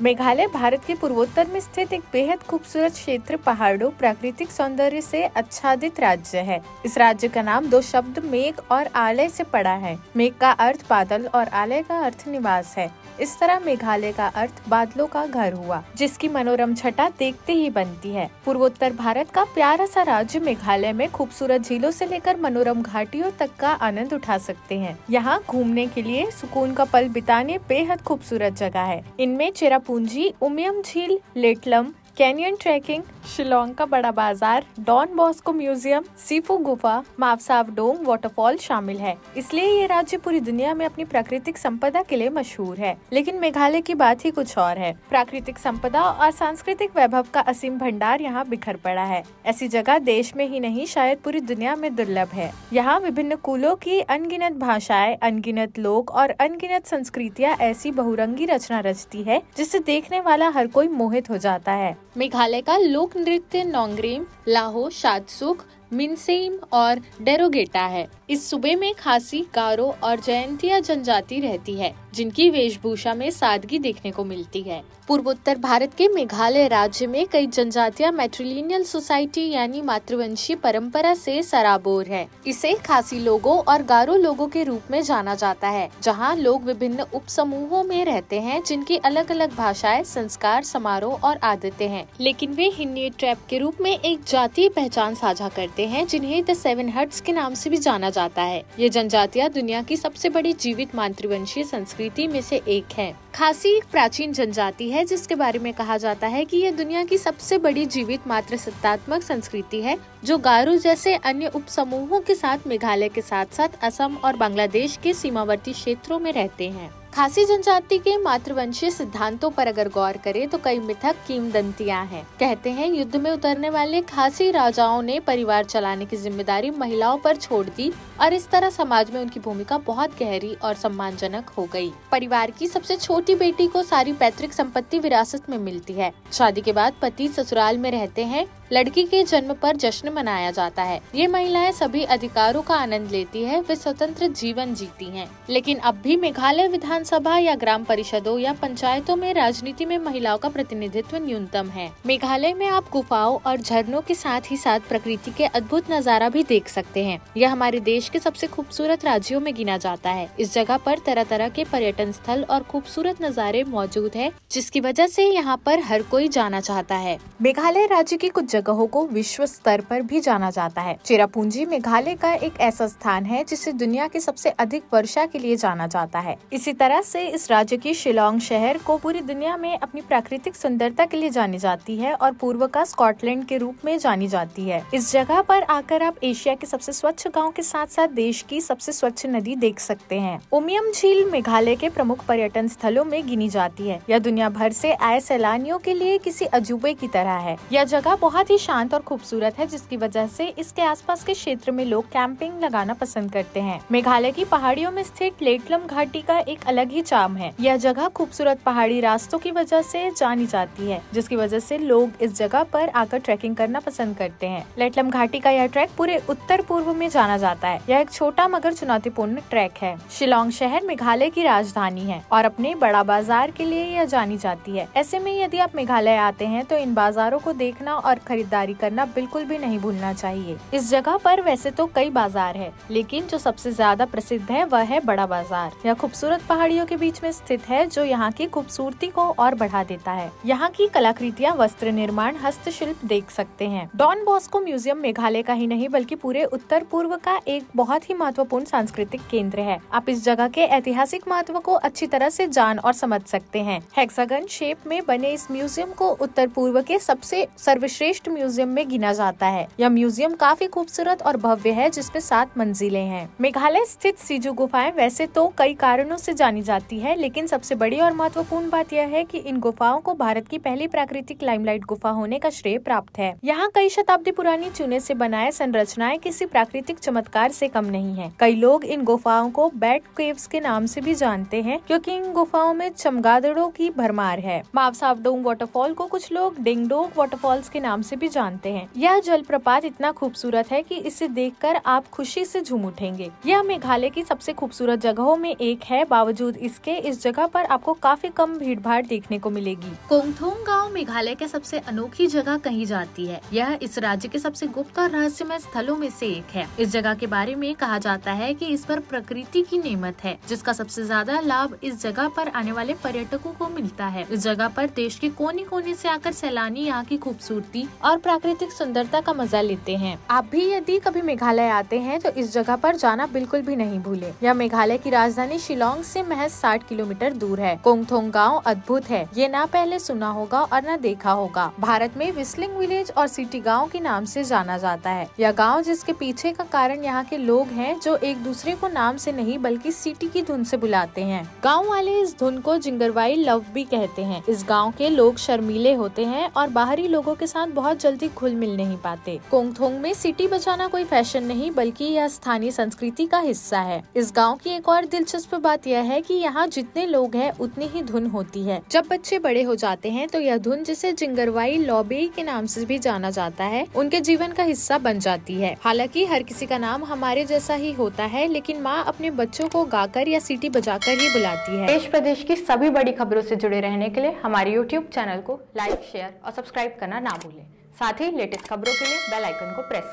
मेघालय भारत के पूर्वोत्तर में स्थित एक बेहद खूबसूरत क्षेत्र, पहाड़ों, प्राकृतिक सौंदर्य से आच्छादित राज्य है। इस राज्य का नाम दो शब्द मेघ और आलय से पड़ा है। मेघ का अर्थ बादल और आलय का अर्थ निवास है। इस तरह मेघालय का अर्थ बादलों का घर हुआ, जिसकी मनोरम छटा देखते ही बनती है। पूर्वोत्तर भारत का प्यारा सा राज्य मेघालय में खूबसूरत झीलों से लेकर मनोरम घाटियों तक का आनंद उठा सकते हैं। यहाँ घूमने के लिए सुकून का पल बिताने बेहद खूबसूरत जगह है। इनमें चेरापूंजी, उमियम झील, लेटलम, कैनियन ट्रैकिंग, शिलोंग का बड़ा बाजार, डॉन बॉस्को म्यूजियम, सीफू गुफा, मावसावडोंग वाटरफॉल शामिल है। इसलिए ये राज्य पूरी दुनिया में अपनी प्राकृतिक संपदा के लिए मशहूर है। लेकिन मेघालय की बात ही कुछ और है। प्राकृतिक संपदा और सांस्कृतिक वैभव का असीम भंडार यहाँ बिखर पड़ा है। ऐसी जगह देश में ही नहीं, शायद पूरी दुनिया में दुर्लभ है। यहाँ विभिन्न कुलों की अनगिनत भाषाएं, अनगिनत लोग और अनगिनत संस्कृतियाँ ऐसी बहुरंगी रचना रचती है जिसे देखने वाला हर कोई मोहित हो जाता है। मेघालय का लोक नृत्य नोंगरेम, लाहो, शादसुख, मिनसेम और डेरोगेटा है। इस सूबे में खासी, गारो और जयंतिया जनजाति रहती है, जिनकी वेशभूषा में सादगी देखने को मिलती है। पूर्वोत्तर भारत के मेघालय राज्य में कई जनजातियां मैट्रिलिनियल सोसाइटी यानी मातृवंशी परंपरा से सराबोर है। इसे खासी लोगों और गारो लोगों के रूप में जाना जाता है, जहां लोग विभिन्न उप समूहों में रहते हैं, जिनकी अलग अलग भाषाएं, संस्कार, समारोह और आदतें हैं। लेकिन वे हिन्नी ट्राइब के रूप में एक जातीय पहचान साझा करते हैं, जिन्हें द सेवन हट्स के नाम से भी जाना जाता है। ये जनजातियां दुनिया की सबसे बड़ी जीवित मातृवंशीय संस्कृति में से एक है। खासी एक प्राचीन जनजाति है, जिसके बारे में कहा जाता है कि यह दुनिया की सबसे बड़ी जीवित मातृसत्तात्मक संस्कृति है, जो गारो जैसे अन्य उप समूहों के साथ मेघालय के साथ साथ असम और बांग्लादेश के सीमावर्ती क्षेत्रों में रहते हैं। खासी जनजाति के मातृवंशीय सिद्धांतों पर अगर गौर करें तो कई मिथक किंवदंतियां हैं। कहते हैं युद्ध में उतरने वाले खासी राजाओं ने परिवार चलाने की जिम्मेदारी महिलाओं पर छोड़ दी और इस तरह समाज में उनकी भूमिका बहुत गहरी और सम्मानजनक हो गई। परिवार की सबसे छोटी बेटी को सारी पैतृक संपत्ति विरासत में मिलती है। शादी के बाद पति ससुराल में रहते हैं। लड़की के जन्म पर जश्न मनाया जाता है। ये महिलाएं सभी अधिकारों का आनंद लेती है। वे स्वतंत्र जीवन जीती हैं। लेकिन अब भी मेघालय विधानसभा या ग्राम परिषदों या पंचायतों में राजनीति में महिलाओं का प्रतिनिधित्व न्यूनतम है। मेघालय में आप गुफाओं और झरनों के साथ ही साथ प्रकृति के अद्भुत नजारा भी देख सकते हैं। यह हमारे देश के सबसे खूबसूरत राज्यों में गिना जाता है। इस जगह पर तरह तरह के पर्यटन स्थल और खूबसूरत नज़ारे मौजूद है, जिसकी वजह से यहाँ पर हर कोई जाना चाहता है। मेघालय राज्य की कुछ जगहों को विश्व स्तर पर भी जाना जाता है। चेरापूंजी मेघालय का एक ऐसा स्थान है जिसे दुनिया की सबसे अधिक वर्षा के लिए जाना जाता है। इसी तरह से इस राज्य की शिलोंग शहर को पूरी दुनिया में अपनी प्राकृतिक सुंदरता के लिए जानी जाती है और पूर्व का स्कॉटलैंड के रूप में जानी जाती है। इस जगह पर आकर आप एशिया के सबसे स्वच्छ गाँव के साथ साथ देश की सबसे स्वच्छ नदी देख सकते हैं। उमियम झील मेघालय के प्रमुख पर्यटन स्थलों में गिनी जाती है। यह दुनिया भर से आए सैलानियों के लिए किसी अजूबे की तरह है। यह जगह बहुत ही शांत और खूबसूरत है, जिसकी वजह से इसके आसपास के क्षेत्र में लोग कैंपिंग लगाना पसंद करते हैं। मेघालय की पहाड़ियों में स्थित लेटलम घाटी का एक अलग ही चार्म है। यह जगह खूबसूरत पहाड़ी रास्तों की वजह से जानी जाती है, जिसकी वजह से लोग इस जगह पर आकर ट्रैकिंग करना पसंद करते हैं। लेटलम घाटी का यह ट्रैक पूरे उत्तर पूर्व में जाना जाता है। यह एक छोटा मगर चुनौतीपूर्ण ट्रैक है। शिलोंग शहर मेघालय की राजधानी है और अपने बड़ा बाजार के लिए यह जानी जाती है। ऐसे में यदि आप मेघालय आते हैं तो इन बाजारों को देखना और खरीदारी करना बिल्कुल भी नहीं भूलना चाहिए। इस जगह पर वैसे तो कई बाजार है, लेकिन जो सबसे ज्यादा प्रसिद्ध है वह है बड़ा बाजार। यह खूबसूरत पहाड़ियों के बीच में स्थित है, जो यहाँ की खूबसूरती को और बढ़ा देता है। यहाँ की कलाकृतियाँ, वस्त्र निर्माण, हस्तशिल्प देख सकते हैं। डॉन बॉस्को म्यूजियम मेघालय का ही नहीं बल्कि पूरे उत्तर पूर्व का एक बहुत ही महत्वपूर्ण सांस्कृतिक केंद्र है। आप इस जगह के ऐतिहासिक महत्व को अच्छी तरह से जान और समझ सकते हैं। हेक्सागन शेप में बने इस म्यूजियम को उत्तर पूर्व के सबसे सर्वश्रेष्ठ म्यूजियम में गिना जाता है। यह म्यूजियम काफी खूबसूरत और भव्य है, जिसमें 7 मंजिलें हैं। मेघालय स्थित सिजू गुफाएं वैसे तो कई कारणों से जानी जाती है, लेकिन सबसे बड़ी और महत्वपूर्ण बात यह है कि इन गुफाओं को भारत की पहली प्राकृतिक लाइमलाइट गुफा होने का श्रेय प्राप्त है। यहाँ कई शताब्दी पुरानी चूने से बनाए संरचनाएं किसी प्राकृतिक चमत्कार से कम नहीं है। कई लोग इन गुफाओं को बैट केव्स के नाम से भी जानते हैं, क्योंकि इन गुफाओं में चमगादड़ों की भरमार है। मावसावडोंग वाटरफॉल को कुछ लोग डिंगडोंग वाटरफॉल्स के नाम से भी जानते हैं। यह जलप्रपात इतना खूबसूरत है कि इसे देखकर आप खुशी से झूम उठेंगे। यह मेघालय की सबसे खूबसूरत जगहों में एक है। बावजूद इसके इस जगह पर आपको काफी कम भीड़ भाड़ देखने को मिलेगी। कोंगथोंग गाँव मेघालय के सबसे अनोखी जगह कही जाती है। यह इस राज्य के सबसे गुप्त और रहस्यमय स्थलों में से एक है। इस जगह के बारे में कहा जाता है कि इस पर प्रकृति की नेमत है, जिसका सबसे ज्यादा लाभ इस जगह पर आने वाले पर्यटकों को मिलता है। इस जगह पर देश के कोने कोने से आकर सैलानी यहाँ की खूबसूरती और प्राकृतिक सुंदरता का मजा लेते हैं। आप भी यदि कभी मेघालय आते हैं तो इस जगह पर जाना बिल्कुल भी नहीं भूले। यह मेघालय की राजधानी शिलोंग से महज 60 किलोमीटर दूर है। कोंगथोंग गाँव अद्भुत है। ये ना पहले सुना होगा और न देखा होगा। भारत में व्हिस्लिंग विलेज और सिटी गाँव के नाम से जाना जाता है। यह गाँव जिसके पीछे का कारण यहाँ के लोग हैं जो एक दूसरे को नाम से नहीं बल्कि सिटी की धुन से बुलाते हैं। गाँव वाले इस धुन को जिंगरवाई लव भी कहते हैं। इस गाँव के लोग शर्मीले होते हैं और बाहरी लोगों के साथ बहुत जल्दी घुल मिल नहीं पाते। कोंगथोंग में सिटी बजाना कोई फैशन नहीं बल्कि यह स्थानीय संस्कृति का हिस्सा है। इस गाँव की एक और दिलचस्प बात यह है कि यहाँ जितने लोग हैं उतनी ही धुन होती है। जब बच्चे बड़े हो जाते हैं तो यह धुन, जिसे जिंगरवाई लॉबे के नाम से भी जाना जाता है, उनके जीवन का हिस्सा बन जाती है। हालांकि हर किसी का नाम हमारे जैसा ही होता है, लेकिन माँ अपने बच्चों को गाकर या सीटी बजाकर ही बुलाती है। देश प्रदेश की सभी बड़ी खबरों से जुड़े रहने के लिए हमारे YouTube चैनल को लाइक, शेयर और सब्सक्राइब करना ना भूलें। साथ ही लेटेस्ट खबरों के लिए बेल आइकन को प्रेस